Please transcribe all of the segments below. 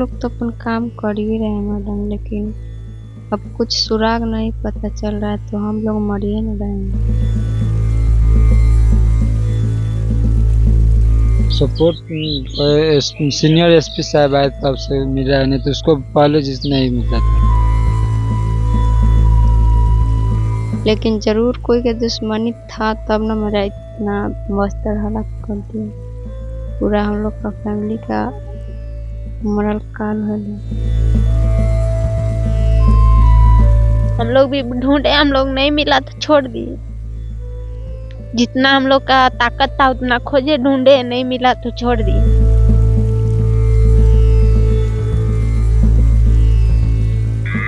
लोग तो अपन काम कर ही रहे हैं मैडम, लेकिन अब कुछ सुराग नहीं पता चल रहा है, तो हम लोग मर ही नहीं रहे हैं। सपोर्ट सीनियर एसपी साहब आए तब से मिल रहा है, नहीं तो उसको पहले जितना ही मिलता था। लेकिन जरूर कोई के दुश्मनी था, तब ना मेरा इतना बस्तर हालत कर दिया। पूरा हम लोग का फैमिली का मरल काल हो गया। हम लोग भी ढूंढे, हम लोग नहीं मिला तो छोड़ दिए। जितना हम लोग का ताकत था उतना खोजे, ढूंढे, नहीं मिला तो छोड़ दिए।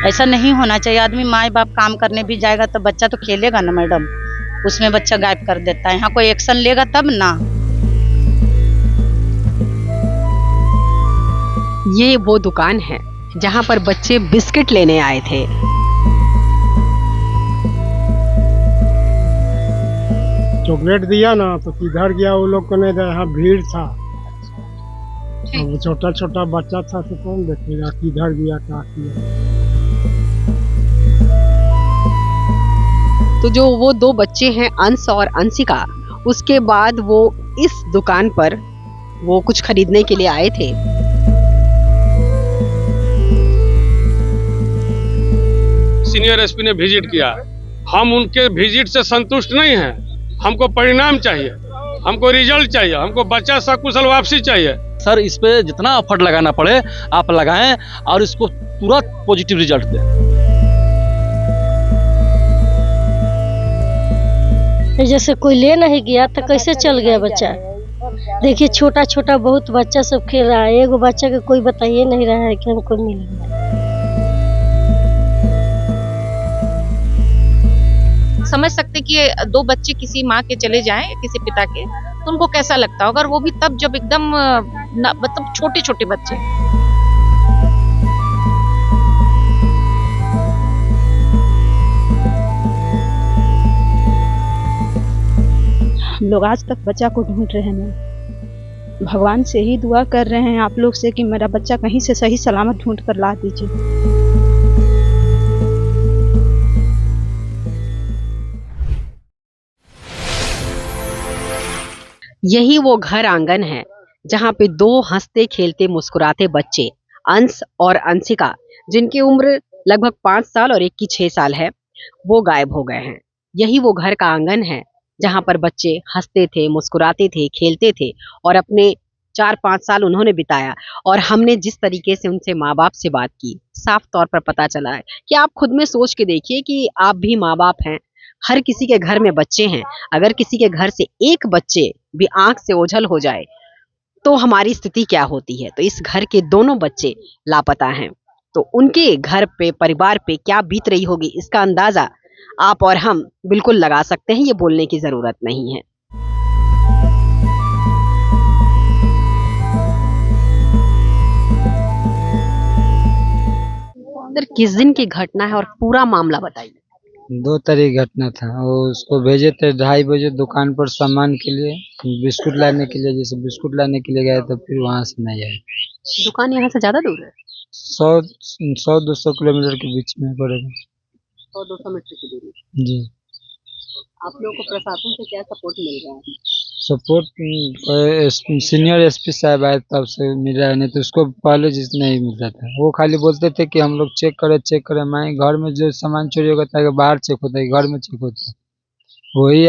ऐसा नहीं होना चाहिए। आदमी माँ बाप काम करने भी जाएगा तो बच्चा तो खेलेगा ना मैडम, उसमें बच्चा गायब कर देता है। यहाँ कोई एक्शन लेगा तब ना। ये वो दुकान है जहां पर बच्चे बिस्किट लेने आए थे। चॉकलेट दिया ना तो किधर गया वो लोग को नहीं था, यहाँ भीड़ था। अब छोटा छोटा बच्चा था तो कौन देखेगा किधर गया क्या किया। तो जो वो दो बच्चे हैं अंश और अंशिका, उसके बाद वो इस दुकान पर वो कुछ खरीदने के लिए आए थे। सीनियर एसपी ने विजिट किया, हम उनके विजिट से संतुष्ट नहीं हैं। हमको परिणाम चाहिए, हमको रिजल्ट चाहिए, हमको बच्चा सकुशल वापसी चाहिए। सर इस पे जितना एफर्ट लगाना पड़े आप लगाएं और इसको तुरंत पॉजिटिव रिजल्ट दें। जैसे कोई ले नहीं गया तो कैसे चल गया बच्चा। देखिए छोटा छोटा बहुत बच्चा सब खेल रहा है, एगो बच्चा का कोई बताइए नहीं रहा है कि हमको मिल गया। समझ सकते कि दो बच्चे किसी माँ के चले जाएं, किसी पिता के, तो उनको कैसा लगता होगा, और वो भी तब जब एकदम मतलब छोटे छोटे बच्चे। हम लोग आज तक बच्चा को ढूंढ रहे हैं। भगवान से ही दुआ कर रहे हैं आप लोग से कि मेरा बच्चा कहीं से सही सलामत ढूंढ कर ला दीजिए। यही वो घर आंगन है जहां पे दो हंसते खेलते मुस्कुराते बच्चे अंश और अंशिका, जिनकी उम्र लगभग 5 साल और एक की 6 साल है, वो गायब हो गए हैं। यही वो घर का आंगन है जहां पर बच्चे हंसते थे, मुस्कुराते थे, खेलते थे और अपने 4-5 साल उन्होंने बिताया। और हमने जिस तरीके से उनसे माँ बाप से बात की, साफ तौर पर पता चला है कि आप खुद में सोच के देखिए कि आप भी माँ बाप हैं। हर किसी के घर में बच्चे हैं। अगर किसी के घर से एक बच्चे भी आंख से ओझल हो जाए तो हमारी स्थिति क्या होती है। तो इस घर के दोनों बच्चे लापता हैं, तो उनके घर पे, परिवार पे क्या बीत रही होगी, इसका अंदाजा आप और हम बिल्कुल लगा सकते हैं। ये बोलने की जरूरत नहीं है। किस दिन की घटना है और पूरा मामला बताइए। 2 तारीख घटना था। वो उसको भेजे थे 2:30 बजे दुकान पर सामान के लिए, बिस्कुट लाने के लिए। जैसे बिस्कुट लाने के लिए गए तो फिर वहाँ से नहीं आए। दुकान यहाँ से ज्यादा दूर है? 100-200 किलोमीटर के बीच में पड़ेगा। 100-200 मीटर की दूरी। जी। आप लोगों को प्रशासन से क्या सपोर्ट मिल रहा है? सपोर्ट सीनियर एसपी साहब आए तब से मिल रहा है, नहीं तो उसको पहले जितना ही मिलता था। वो खाली बोलते थे कि हम लोग चेक करें। मैं घर में जो सामान चोरी होता है बाहर चेक होता है, घर में चेक होता है। वही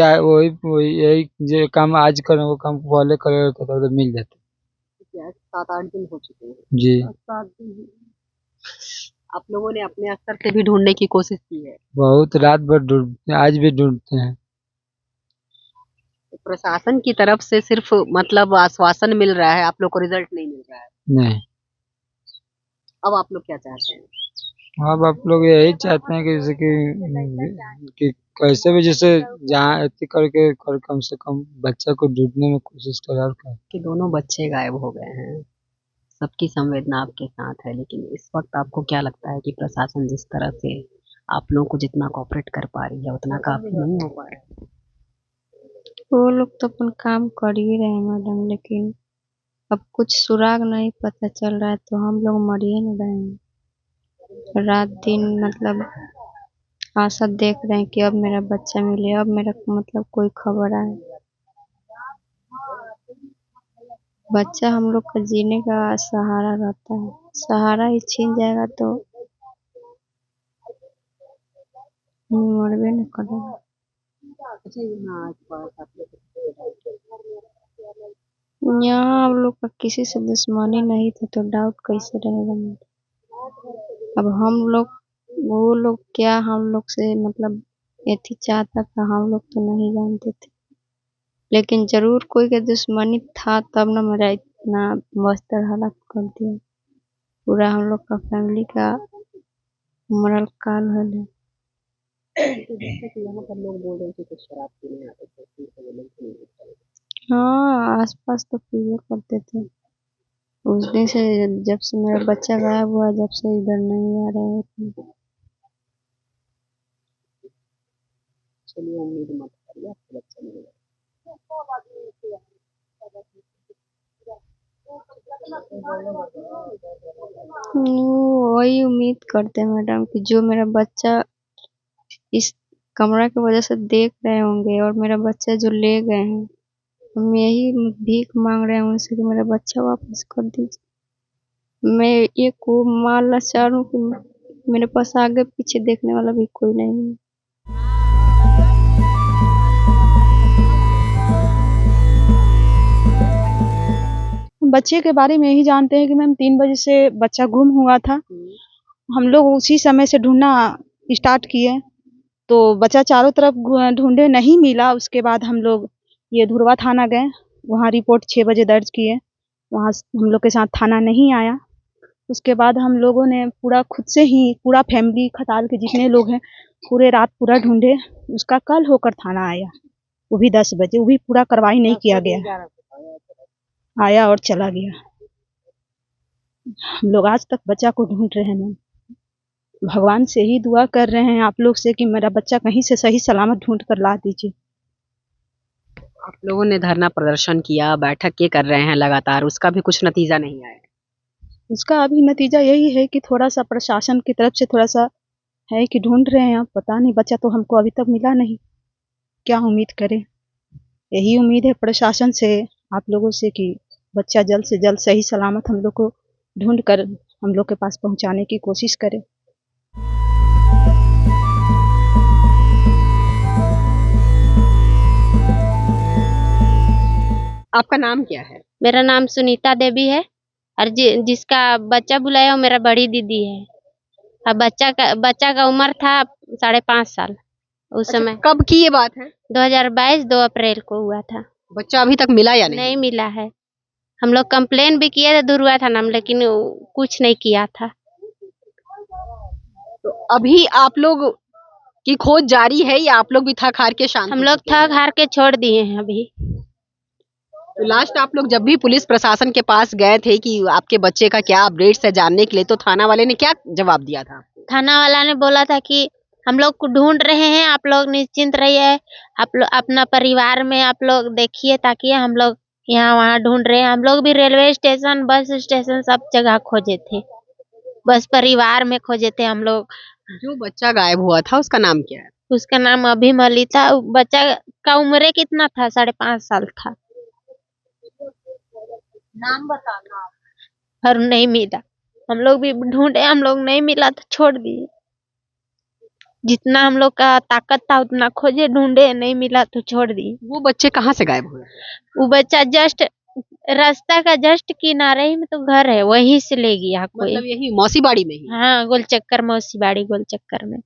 यही जो काम आज करें वो काम पहले करे होता था तो मिल जाता। 7-8 दिन हो चुके हैं। जी। 7 दिन। आप लोगों ने अपने स्तर से भी ढूंढने की कोशिश की है? बहुत रात भर ढूंढते हैं, आज भी ढूंढते हैं। प्रशासन की तरफ से सिर्फ मतलब आश्वासन मिल रहा है, आप लोग को रिजल्ट नहीं मिल रहा है? नहीं। अब आप लोग क्या चाहते हैं? अब आप लोग यही चाहते हैं कि जैसे कि कैसे भी जैसे जहाँ करके कम से कम बच्चा को ढूंढने में कोशिश करा कि दोनों बच्चे गायब हो गए हैं। सबकी संवेदना आपके साथ है, लेकिन इस वक्त आपको क्या लगता है कि प्रशासन जिस तरह से आप लोगों को जितना कोऑपरेट कर पा रही है उतना काफी नहीं हो पा रहा है? वो लोग तो अपन काम कर ही रहे हैं मैडम, लेकिन अब कुछ सुराग नहीं पता चल रहा है तो हम लोग मर ही नहीं रहे हैं। रात दिन मतलब आशा देख रहे हैं कि अब मेरा बच्चा मिले, अब मेरा मतलब कोई खबर आए। बच्चा हम लोग का जीने का सहारा रहता है, सहारा ही छीन जाएगा तो मरबे न करेगा। यहाँ हम लोग का किसी से दुश्मनी नहीं था तो डाउट कैसे रहेगा मुझे। अब हम लोग वो लोग क्या हम लोग से मतलब एथी चाहता था हम लोग तो नहीं जानते थे, लेकिन जरूर कोई के दुश्मनी था तब न मेरा इतना बस्तर हालत कर दिया। पूरा हम लोग का फैमिली का मरल काल है। यहाँ पर लोग बोल रहे थे कुछ शराब पीने आते थे। हाँ, आसपास तो पिए करते थे। उस दिन से जब से मेरा बच्चा गायब हुआ, जब से इधर नहीं आ रहे हैं। चलिए उम्मीद मत करिए, आपका बच्चा मिलेगा। वही उम्मीद करते हैं मैडम कि जो मेरा बच्चा इस कमरा की वजह से देख रहे होंगे और मेरा बच्चा जो ले गए हैं, हम यही भीख मांग रहे हैं उनसे कि मेरा बच्चा वापस कर दीजिए। मैं एक को माँ लाचार हूँ कि मेरे पास आगे पीछे देखने वाला भी कोई नहीं है। बच्चे के बारे में यही जानते हैं कि मैम 3 बजे से बच्चा गुम हुआ था। हम लोग उसी समय से ढूंढना स्टार्ट किए तो बच्चा चारों तरफ ढूंढे, नहीं मिला। उसके बाद हम लोग ये धुरवा थाना गए, वहाँ रिपोर्ट 6 बजे दर्ज किए। वहाँ हम लोग के साथ थाना नहीं आया। उसके बाद हम लोगों ने पूरा खुद से ही पूरा फैमिली खटाल के जितने लोग हैं पूरे रात पूरा ढूंढे। उसका कल होकर थाना आया, वो भी 10 बजे, वो भी पूरा कार्रवाई नहीं किया गया, आया और चला गया। हम लोग आज तक बच्चा को ढूंढ रहे हैं। भगवान से ही दुआ कर रहे हैं आप लोग से कि मेरा बच्चा कहीं से सही सलामत ढूंढ कर ला दीजिए। आप लोगों ने धरना प्रदर्शन किया, बैठक ये कर रहे हैं लगातार, उसका भी कुछ नतीजा नहीं आया? उसका अभी नतीजा यही है कि थोड़ा सा प्रशासन की तरफ से थोड़ा सा है कि ढूंढ रहे हैं। पता नहीं, बच्चा तो हमको अभी तक मिला नहीं, क्या उम्मीद करें। यही उम्मीद है प्रशासन से, आप लोगों से, कि बच्चा जल्द से जल्द सही सलामत हम लोग को ढूंढ कर हम लोग के पास पहुंचाने की कोशिश करें। आपका नाम क्या है? मेरा नाम सुनीता देवी है और जिसका बच्चा बुलाया वो मेरा बड़ी दीदी है। अब बच्चा का उम्र था 5.5 साल उस समय। कब की ये बात है? 2022 2 अप्रैल को हुआ था। बच्चा अभी तक मिला या नहीं? नहीं मिला है। हम लोग कंप्लेन भी किए थे धुरवा थाना में, लेकिन कुछ नहीं किया था। तो अभी आप लोग की खोज जारी है या आप लोग भी थक हार के शांत? हम लोग थक हार के छोड़ दिए हैं अभी। तो लास्ट आप लोग जब भी पुलिस प्रशासन के पास गए थे कि आपके बच्चे का क्या अपडेट्स है जानने के लिए, तो थाना वाले ने क्या जवाब दिया था? थाना वाला ने बोला था कि हम लोग को ढूंढ रहे हैं, आप लोग निश्चिंत रहिए, आप लोग अपना परिवार में आप लोग देखिए, ताकि हम लोग यहाँ वहाँ ढूंढ रहे हैं। हम लोग भी रेलवे स्टेशन, बस स्टेशन, सब जगह खोजे थे, बस परिवार में खोजे थे हम लोग। जो बच्चा गायब हुआ था उसका नाम क्या है? उसका नाम अभिमली था। बच्चा का उम्र कितना था? 5.5 साल था। नाम बताना। और नहीं मिला। हम लोग भी ढूंढे, हम लोग नहीं मिला तो छोड़ दिए। जितना हम लोग का ताकत था उतना खोजे, ढूंढे, नहीं मिला तो छोड़ दिए। वो बच्चे कहाँ से गायब हुए? वो बच्चा जस्ट रास्ता का जस्ट किनारे ही में तो घर है, वहीं से ले गया कोई। मतलब यही मौसी बाड़ी में ही? हाँ, गोलचक्कर, मौसी बाड़ी गोलचक्कर में।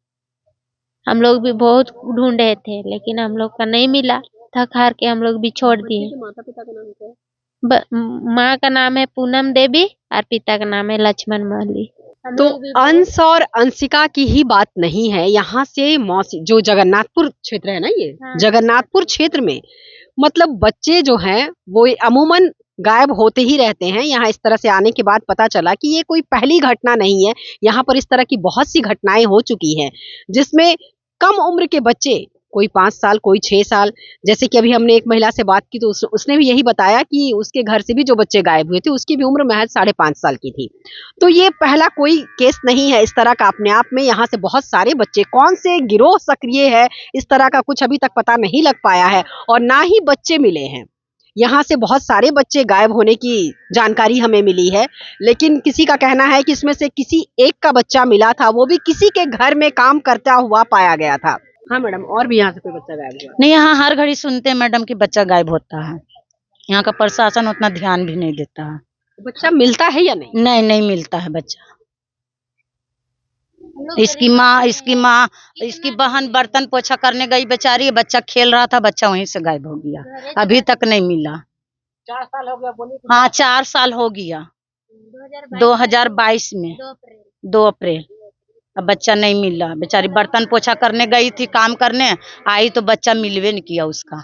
हम लोग भी बहुत ढूंढे थे लेकिन हम लोग का नहीं मिला। थक हार के हम लोग भी छोड़ दिए। माता पिता का नाम क्या है? माँ का नाम है पूनम देवी और पिता का नाम है लक्ष्मण महली। तो अंश और अंशिका की ही बात नहीं है, यहाँ से मौसी जो जगन्नाथपुर क्षेत्र है ना, ये हाँ। जगन्नाथपुर क्षेत्र में मतलब बच्चे जो हैं वो अमूमन गायब होते ही रहते हैं। यहाँ इस तरह से आने के बाद पता चला कि ये कोई पहली घटना नहीं है। यहाँ पर इस तरह की बहुत सी घटनाएं हो चुकी हैं जिसमें कम उम्र के बच्चे कोई 5 साल, कोई 6 साल। जैसे कि अभी हमने एक महिला से बात की तो उसने भी यही बताया कि उसके घर से भी जो बच्चे गायब हुए थे उसकी भी उम्र महज 5.5 साल की थी। तो ये पहला कोई केस नहीं है इस तरह का अपने आप में। यहाँ से बहुत सारे बच्चे, कौन से गिरोह सक्रिय है इस तरह का कुछ अभी तक पता नहीं लग पाया है और ना ही बच्चे मिले हैं। यहाँ से बहुत सारे बच्चे गायब होने की जानकारी हमें मिली है, लेकिन किसी का कहना है कि इसमें से किसी एक का बच्चा मिला था, वो भी किसी के घर में काम करता हुआ पाया गया था। हाँ मैडम, और भी यहाँ से कोई बच्चा गायब हुआ? नहीं, यहाँ हर घड़ी सुनते हैं मैडम कि बच्चा गायब होता है। यहाँ का प्रशासन उतना ध्यान भी नहीं देता है। बच्चा मिलता है या नहीं? नहीं, नहीं मिलता है बच्चा। इसकी माँ इसकी बहन बर्तन पोछा करने गई बेचारी, बच्चा खेल रहा था, बच्चा वहीं से गायब हो गया, अभी तक नहीं मिला। 4 साल हो गया बोली? हाँ 4 साल हो गया, 2022 में 2 अप्रैल। अब बच्चा नहीं मिला, बेचारी बर्तन पोछा करने गई थी, काम करने आई तो बच्चा मिलवे नहीं किया उसका।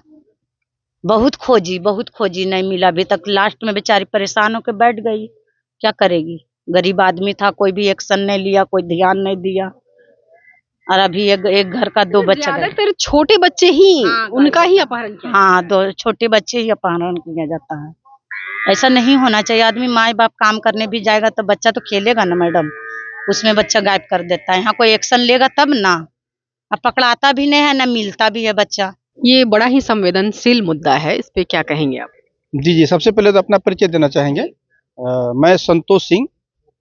बहुत खोजी नहीं मिला अभी तक। लास्ट में बेचारी परेशान होकर बैठ गई, क्या करेगी। गरीब आदमी था, कोई भी एक्शन नहीं लिया, कोई ध्यान नहीं दिया, और अभी एक घर का 2 बच्चा। ज्यादातर छोटे बच्चे ही उनका ही अपहरण किया? हाँ 2 छोटे बच्चे ही अपहरण किया जाता है। ऐसा नहीं होना चाहिए। आदमी माँ बाप काम करने भी जाएगा तो बच्चा तो खेलेगा ना मैडम, उसमें बच्चा गायब कर देता है। यहाँ कोई एक्शन लेगा तब ना, अब पकड़ाता भी नहीं है ना मिलता भी है बच्चा। ये बड़ा ही संवेदनशील मुद्दा है, इस पे क्या कहेंगे आप? जी, सबसे पहले तो अपना परिचय देना चाहेंगे। मैं संतोष सिंह,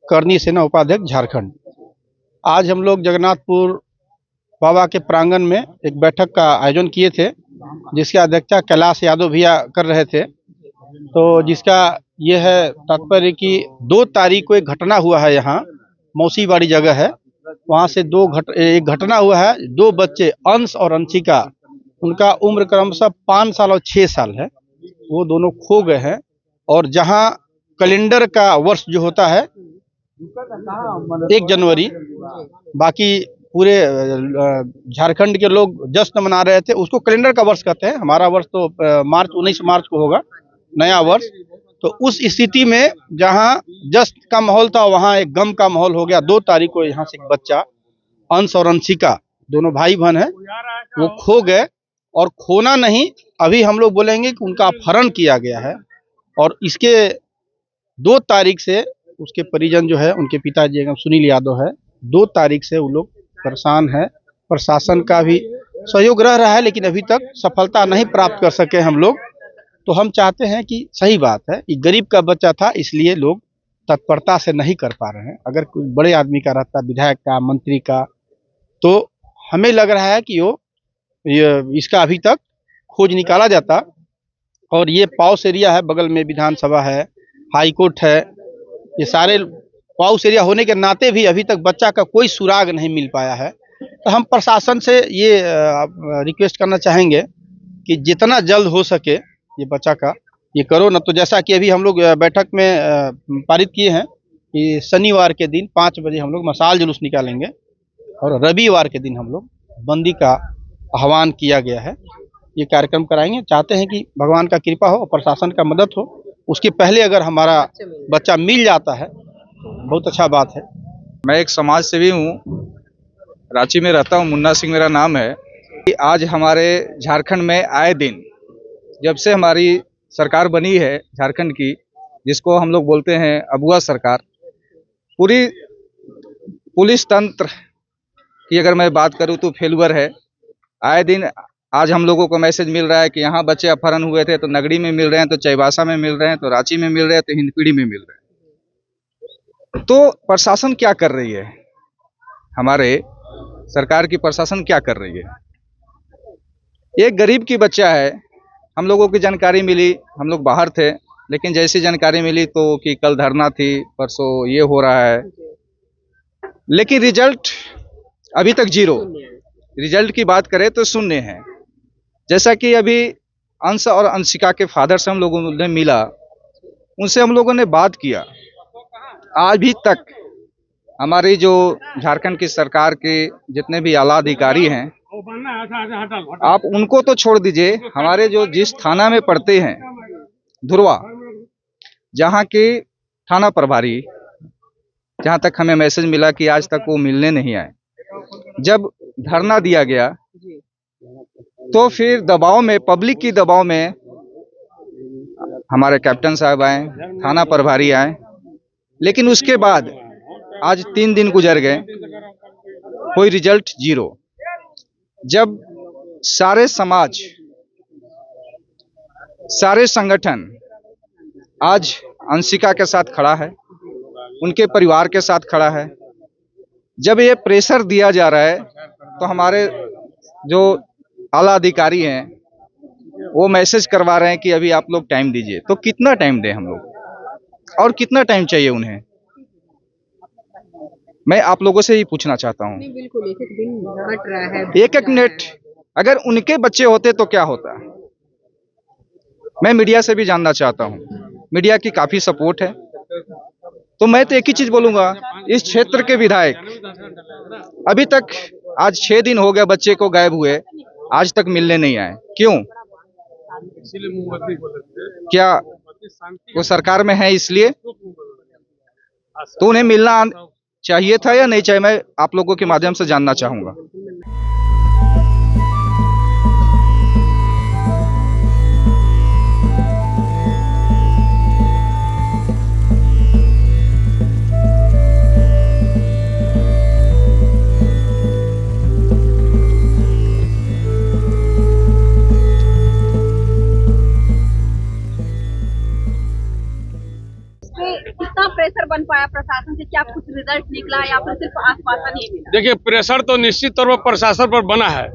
करनी सेना उपाध्यक्ष, झारखंड। आज हम लोग जगन्नाथपुर बाबा के प्रांगण में एक बैठक का आयोजन किए थे, जिसकी अध्यक्षता कैलाश यादव भैया कर रहे थे। तो जिसका ये है तात्पर्य कि 2 तारीख को एक घटना हुआ है, यहाँ मौसीबाड़ी जगह है, वहाँ से एक घटना हुआ है। 2 बच्चे अंश और अंशिका, उनका उम्र क्रमशः 5 साल और 6 साल है, वो दोनों खो गए हैं। और जहाँ कैलेंडर का वर्ष जो होता है 1 जनवरी, बाकी पूरे झारखंड के लोग जश्न मना रहे थे, उसको कैलेंडर का वर्ष कहते हैं। हमारा वर्ष तो 19 मार्च को होगा, नया वर्ष। तो उस स्थिति में जहाँ जश्न का माहौल था, वहाँ एक गम का माहौल हो गया। 2 तारीख को यहाँ से एक बच्चा अंश और अंशिका, दोनों भाई बहन है, वो खो गए। और खोना नहीं, अभी हम लोग बोलेंगे कि उनका अपहरण किया गया है। और इसके 2 तारीख से उसके परिजन जो है, उनके पिताजी सुनील यादव है, 2 तारीख से वो लोग परेशान है। प्रशासन का भी सहयोग रह रहा है, लेकिन अभी तक सफलता नहीं प्राप्त कर सके हम लोग। तो हम चाहते हैं कि सही बात है कि गरीब का बच्चा था, इसलिए लोग तत्परता से नहीं कर पा रहे हैं। अगर कोई बड़े आदमी का रहता, विधायक का, मंत्री का, तो हमें लग रहा है कि इसका अभी तक खोज निकाला जाता। और ये पाउस एरिया है, बगल में विधानसभा है, हाई कोर्ट है, ये सारे पाउस एरिया होने के नाते भी अभी तक बच्चा का कोई सुराग नहीं मिल पाया है। तो हम प्रशासन से ये रिक्वेस्ट करना चाहेंगे कि जितना जल्द हो सके ये बच्चा का ये करो ना। तो जैसा कि अभी हम लोग बैठक में पारित किए हैं कि शनिवार के दिन 5 बजे हम लोग मशाल जुलूस निकालेंगे, और रविवार के दिन हम लोग बंदी का आह्वान किया गया है, ये कार्यक्रम कराएंगे। चाहते हैं कि भगवान का कृपा हो और प्रशासन का मदद हो। उसके पहले अगर हमारा बच्चा मिल जाता है बहुत अच्छा बात है। मैं एक समाज सेवी हूँ, रांची में रहता हूँ, मुन्ना सिंह मेरा नाम है। आज हमारे झारखंड में आए दिन, जब से हमारी सरकार बनी है झारखंड की, जिसको हम लोग बोलते हैं अबुआ सरकार, पूरी पुलिस तंत्र की अगर मैं बात करूँ तो फेलुअर है। आए दिन आज हम लोगों को मैसेज मिल रहा है कि यहाँ बच्चे अपहरण हुए थे तो नगड़ी में मिल रहे हैं, तो चाईबासा में मिल रहे हैं, तो रांची में मिल रहे हैं, तो हिंदपीढ़ी में मिल रहे हैं। तो प्रशासन क्या कर रही है, हमारे सरकार की प्रशासन क्या कर रही है? एक गरीब की बच्चा है, हम लोगों की जानकारी मिली, हम लोग बाहर थे, लेकिन जैसी जानकारी मिली तो कि कल धरना थी, परसों ये हो रहा है, लेकिन रिजल्ट अभी तक 0। रिजल्ट की बात करें तो शून्य है। जैसा कि अभी अंश और अंशिका के फादर से हम लोगों ने मिला, उनसे हम लोगों ने बात किया, आज भी तक हमारी जो झारखंड की सरकार के जितने भी आला अधिकारी हैं, आप उनको तो छोड़ दीजिए, हमारे जो जिस थाना में पढ़ते हैं धुरवा, जहाँ के थाना प्रभारी, जहाँ तक हमें मैसेज मिला कि आज तक वो मिलने नहीं आए। जब धरना दिया गया तो फिर दबाव में, पब्लिक की दबाव में हमारे कैप्टन साहब आए, थाना प्रभारी आए, लेकिन उसके बाद आज 3 दिन गुजर गए, कोई रिजल्ट जीरो। जब सारे समाज, सारे संगठन आज अंशिका के साथ खड़ा है, उनके परिवार के साथ खड़ा है, जब ये प्रेशर दिया जा रहा है तो हमारे जो आला अधिकारी हैं वो मैसेज करवा रहे हैं कि अभी आप लोग टाइम दीजिए। तो कितना टाइम दें हम लोग, और कितना टाइम चाहिए उन्हें? मैं आप लोगों से ही पूछना चाहता हूँ। बिल्कुल, एक एक दिन घट रहा है, एक मिनट, अगर उनके बच्चे होते तो क्या होता? मैं मीडिया से भी जानना चाहता हूँ, मीडिया की काफी सपोर्ट है। तो मैं तो एक ही चीज बोलूंगा, इस क्षेत्र के विधायक अभी तक, आज 6 दिन हो गए बच्चे को गायब हुए, आज तक मिलने नहीं आए। क्यों? क्या वो सरकार में है इसलिए? तो उन्हें मिलना चाहिए था या नहीं चाहिए, मैं आप लोगों के माध्यम से जानना चाहूंगा। कितना प्रेशर बन पाया प्रशासन से? क्या कुछ रिजल्ट निकला या फिर सिर्फ आश्वासन ही मिला? देखिए, प्रेशर तो निश्चित तौर पर प्रशासन पर बना है।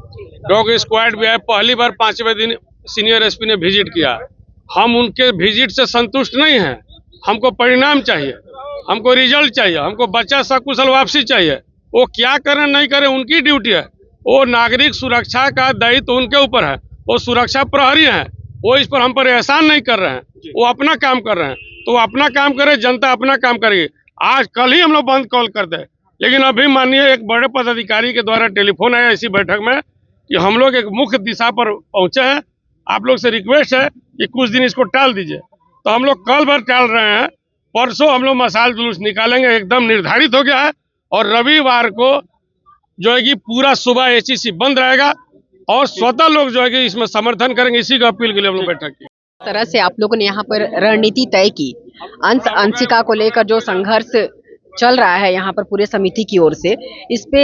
डॉग स्क्वाड भी है, पहली बार 5वें दिन सीनियर एसपी ने विजिट किया। हम उनके विजिट से संतुष्ट नहीं हैं, हमको परिणाम चाहिए, हमको रिजल्ट चाहिए, हमको बच्चा सकुशल वापसी चाहिए। वो क्या करें नहीं करें उनकी ड्यूटी है, वो नागरिक सुरक्षा का दायित्व उनके ऊपर है, वो सुरक्षा प्रहरी हैं, वो इस पर हम पर एहसान नहीं कर रहे हैं, वो अपना काम कर रहे हैं। तो वो अपना काम करे, जनता अपना काम करेगी। आज कल ही हम लोग बंद कॉल कर दे, लेकिन अभी माननीय एक बड़े पदाधिकारी के द्वारा टेलीफोन आया इसी बैठक में कि हम लोग एक मुख्य दिशा पर पहुंचे हैं, आप लोग से रिक्वेस्ट है कि कुछ दिन इसको टाल दीजिए। तो हम लोग कल भर टाल रहे हैं, परसों हम लोग मसाल जुलूस निकालेंगे, एकदम निर्धारित हो गया है। और रविवार को जो है कि पूरा सुबह एचईसी बंद रहेगा और स्वतः लोग जो है कि इसमें समर्थन करेंगे। इसी का अपील के लिए हम लोग बैठक की। तरह से आप लोगों ने यहाँ पर रणनीति तय की, अंशिका को लेकर जो संघर्ष चल रहा है यहाँ पर पूरे समिति की ओर से, इस पे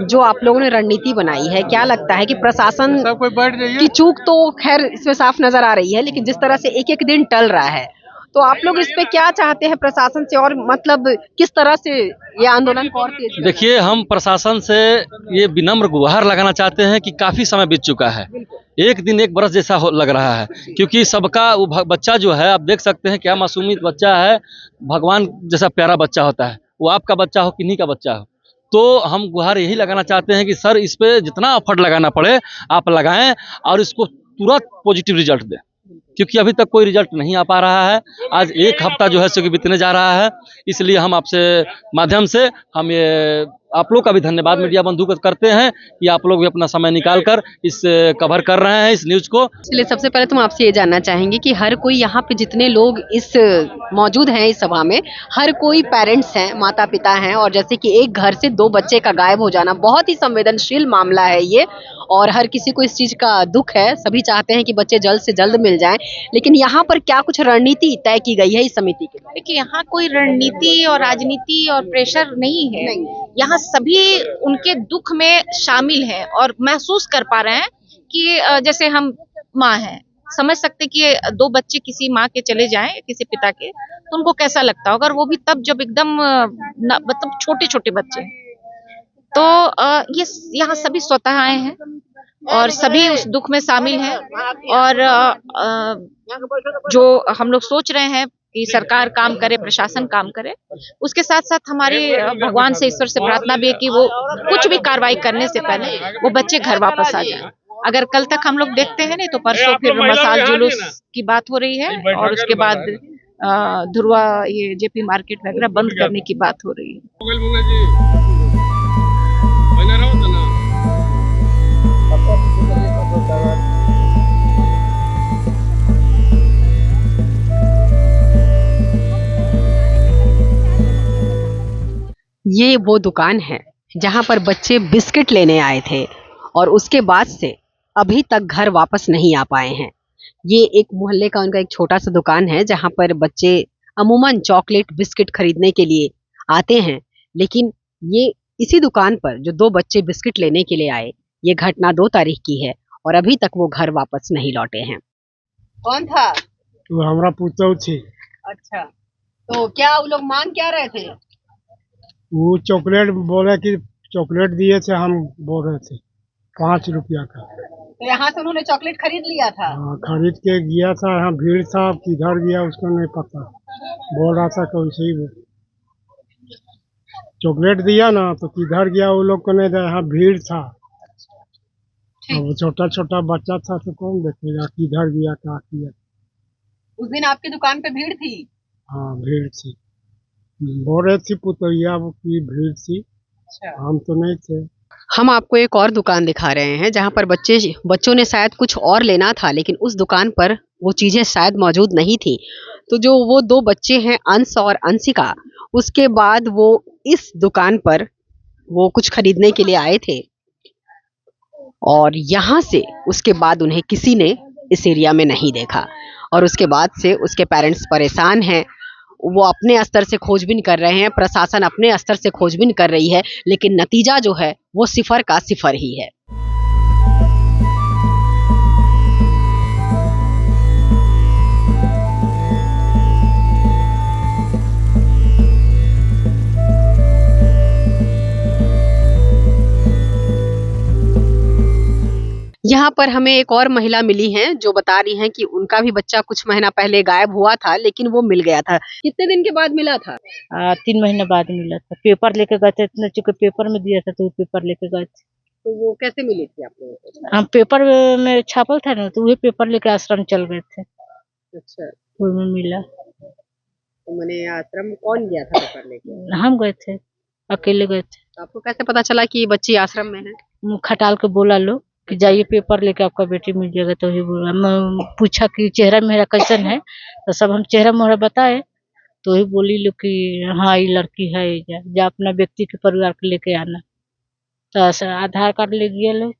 जो आप लोगों ने रणनीति बनाई है, क्या लगता है कि प्रशासन की चूक तो खैर इसमें साफ नजर आ रही है, लेकिन जिस तरह से एक एक दिन टल रहा है, तो आप लोग इस पे क्या चाहते हैं प्रशासन से, और मतलब किस तरह से ये आंदोलन को और तेज करना? देखिए, हम प्रशासन से ये विनम्र गुहार लगाना चाहते हैं कि काफी समय बीत चुका है, एक दिन एक बरस जैसा लग रहा है, क्योंकि सबका वो बच्चा जो है, आप देख सकते हैं क्या मासूमियत बच्चा है, भगवान जैसा प्यारा बच्चा होता है, वो आपका बच्चा हो किन्हीं का बच्चा हो। तो हम गुहार यही लगाना चाहते हैं कि सर, इस पे जितना एफर्ट लगाना पड़े आप लगाएं और इसको तुरंत पॉजिटिव रिजल्ट दें, क्योंकि अभी तक कोई रिजल्ट नहीं आ पा रहा है। आज एक हफ्ता जो है सो कि बीतने जा रहा है, इसलिए हम आपसे माध्यम से हम ये आप लोग का भी धन्यवाद मीडिया बंधु करते हैं कि आप लोग भी अपना समय निकाल कर इस कवर कर रहे हैं इस न्यूज को। इसलिए सबसे पहले तो हम आपसे ये जानना चाहेंगे कि हर कोई यहाँ पे जितने लोग इस मौजूद हैं इस सभा में, हर कोई पेरेंट्स हैं, माता पिता हैं, और जैसे कि एक घर से 2 बच्चे का गायब हो जाना बहुत ही संवेदनशील मामला है ये, और हर किसी को इस चीज का दुख है, सभी चाहते हैं कि बच्चे जल्द से जल्द मिल जाएं। लेकिन यहाँ पर क्या कुछ रणनीति तय की गई है इस समिति के? देखिए, यहाँ कोई रणनीति और राजनीति और प्रेशर नहीं है, यहाँ सभी उनके दुख में शामिल हैं और महसूस कर पा रहे हैं कि जैसे हम माँ हैं, समझ सकते कि 2 बच्चे किसी माँ के चले जाएं, किसी पिता के, तो उनको कैसा लगता होगा, और वो भी तब जब एकदम मतलब छोटे छोटे बच्चे। तो ये यहाँ सभी स्वतः आए हैं और सभी उस दुख में शामिल हैं, और जो हम लोग सोच रहे हैं कि सरकार काम करे, प्रशासन काम करे, उसके साथ साथ हमारी भगवान से, ईश्वर से प्रार्थना भी है कि वो कुछ भी कार्रवाई करने से पहले वो बच्चे घर वापस आ जाएं। अगर कल तक हम लोग देखते हैं नहीं तो परसों फिर मसाल जुलूस की बात हो रही है, और उसके बाद धुरवा ये जेपी मार्केट वगैरह बंद करने की बात हो रही है। ये वो दुकान है जहां पर बच्चे बिस्किट लेने आए थे और उसके बाद से अभी तक घर वापस नहीं आ पाए हैं। ये एक मोहल्ले का उनका एक छोटा सा दुकान है जहां पर बच्चे अमूमन चॉकलेट बिस्किट खरीदने के लिए आते हैं, लेकिन ये इसी दुकान पर जो 2 बच्चे बिस्किट लेने के लिए आए, ये घटना 2 तारीख की है और अभी तक वो घर वापस नहीं लौटे हैं। कौन था? तो हमारा पुतौ थी। अच्छा, तो क्या वो लोग मांग क्या रहे थे? वो चॉकलेट बोले कि चॉकलेट दिए थे, हम बोल रहे थे 5 रुपया का। तो यहाँ से उन्होंने चॉकलेट खरीद लिया था? हाँ, खरीद के गया था, यहाँ भीड़ था, किधर गया उसको नहीं पता, बोल रहा था कैसे ही चॉकलेट दिया ना तो किधर गया वो लोग को नहीं था, यहाँ भीड़ था। अब छोटा छोटा बच्चा था तो कौन देखेगा किधर गया क्या किया। उस दिन आपकी दुकान पे भीड़ थी? हाँ भीड़ थी, बोल रहे थी पुतैया की भीड़ थी। हम तो नहीं थे। हम आपको एक और दुकान दिखा रहे हैं जहां पर बच्चों ने शायद कुछ और लेना था, लेकिन उस दुकान पर वो चीजें शायद मौजूद नहीं थी। तो जो वो 2 बच्चे हैं अंश और अंशिका, उसके बाद वो इस दुकान पर वो कुछ खरीदने के लिए आए थे और यहाँ से उसके बाद उन्हें किसी ने इस एरिया में नहीं देखा और उसके बाद से उसके पेरेंट्स परेशान हैं। वो अपने स्तर से खोजबीन कर रहे हैं, प्रशासन अपने स्तर से खोजबीन कर रही है, लेकिन नतीजा जो है वो 0 का 0 ही है। यहाँ पर हमें एक और महिला मिली हैं जो बता रही हैं कि उनका भी बच्चा कुछ महीना पहले गायब हुआ था, लेकिन वो मिल गया था। कितने दिन के बाद मिला था? 3 महीने बाद मिला था। पेपर लेके गए थे, इतने चूंकि पेपर में दिया था तो पेपर लेके गए थे। तो वो कैसे मिली थी आपको? हम पेपर में छापल था ना, तो वही पेपर लेके आश्रम चल गए थे। अच्छा, में मिला। तो मैंने आश्रम कौन गया था पेपर लेके? हम गए थे, अकेले गए थे। आपको कैसे पता चला कि बच्ची आश्रम में है? खटाल के बोला लो कि जाइए पेपर लेके आपका बेटी मिल जाएगा। तो ही बोला, मैं पूछा कि चेहरा मेरा कैसन है, तो सब हम चेहरा मोहरा बताए, तो ही बोली लो कि हाँ ये लड़की है, जा अपना व्यक्ति के परिवार को लेके आना। तो आधार कार्ड ले गया लोग,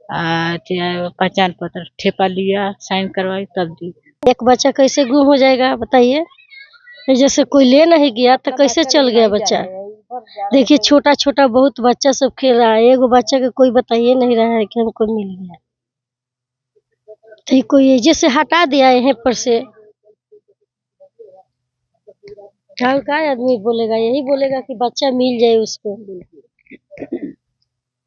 पहचान पत्र ठेपा लिया, साइन करवाई, तब दी। एक बच्चा कैसे गुम हो जाएगा बताइए? जैसे कोई ले नहीं गया तो कैसे चल गया बच्चा? देखिए छोटा छोटा बहुत बच्चा सब खेल रहा है, एगो बच्चा के कोई बताइए नहीं रहा है कि हमको मिल गया। तो कोई जैसे हटा दिया यहाँ पर से, का आदमी बोलेगा? यही बोलेगा कि बच्चा मिल जाए उसको।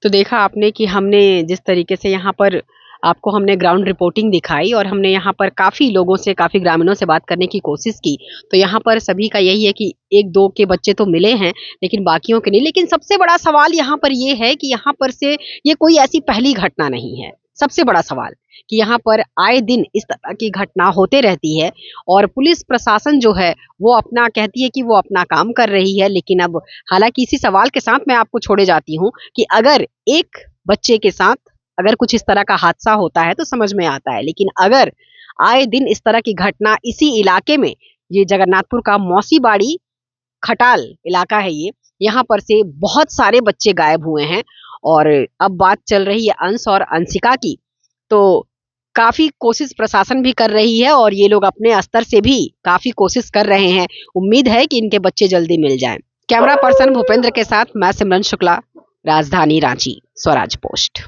तो देखा आपने कि हमने जिस तरीके से यहाँ पर आपको हमने ग्राउंड रिपोर्टिंग दिखाई और हमने यहाँ पर काफ़ी लोगों से, काफ़ी ग्रामीणों से बात करने की कोशिश की, तो यहाँ पर सभी का यही है कि 1-2 के बच्चे तो मिले हैं लेकिन बाकियों के नहीं। लेकिन सबसे बड़ा सवाल यहाँ पर ये है कि यहाँ पर से ये कोई ऐसी पहली घटना नहीं है। सबसे बड़ा सवाल कि यहाँ पर आए दिन इस तरह की घटना होते रहती है और पुलिस प्रशासन जो है वो अपना कहती है कि वो अपना काम कर रही है। लेकिन अब हालांकि इसी सवाल के साथ मैं आपको छोड़े जाती हूँ कि अगर एक बच्चे के साथ अगर कुछ इस तरह का हादसा होता है तो समझ में आता है, लेकिन अगर आए दिन इस तरह की घटना इसी इलाके में, ये जगन्नाथपुर का मौसीबाड़ी खटाल इलाका है, ये यहाँ पर से बहुत सारे बच्चे गायब हुए हैं और अब बात चल रही है अंश और अंशिका की। तो काफी कोशिश प्रशासन भी कर रही है और ये लोग अपने स्तर से भी काफी कोशिश कर रहे हैं। उम्मीद है कि इनके बच्चे जल्दी मिल जाएं। कैमरा पर्सन भूपेंद्र के साथ मैं सिमरन शुक्ला, राजधानी रांची, स्वराज पोस्ट।